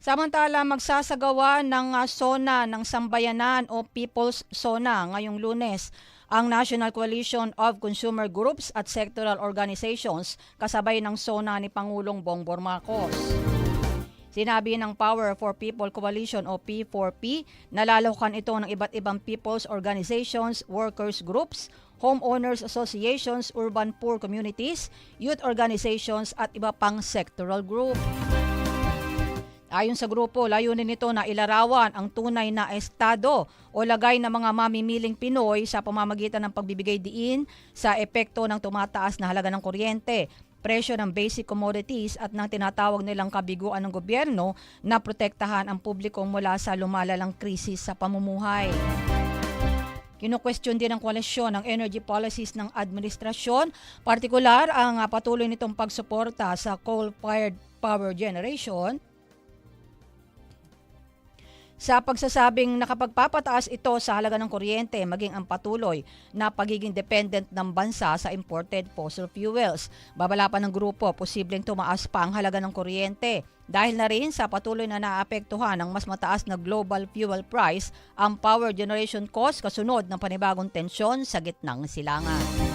Samantala, magsasagawa ng SONA ng Sambayanan o People's SONA ngayong Lunes ang National Coalition of Consumer Groups at Sectoral Organizations kasabay ng SONA ni Pangulong Bongbong Marcos. Sinabi ng Power for People Coalition o P4P na lalahukan ito ng iba't ibang people's organizations, workers groups, homeowners associations, urban poor communities, youth organizations at iba pang sectoral group. Ayon sa grupo, layunin nito na ilarawan ang tunay na estado o lagay ng mga mamimiling Pinoy sa pamamagitan ng pagbibigay diin sa epekto ng tumataas na halaga ng kuryente, presyo ng basic commodities at ng tinatawag nilang kabiguan ng gobyerno na protektahan ang publiko mula sa lumalalang krisis sa pamumuhay. Kino-question din ng koalisyon ng energy policies ng administrasyon, partikular ang patuloy nitong pagsuporta sa coal-fired power generation sa pagsasabing nakapagpapataas ito sa halaga ng kuryente maging ang patuloy na pagiging dependent ng bansa sa imported fossil fuels. Babala pa ng grupo, posibleng tumaas pa ang halaga ng kuryente dahil na rin sa patuloy na naapektuhan ng mas mataas na global fuel price ang power generation cost kasunod ng panibagong tensyon sa gitnang silangan.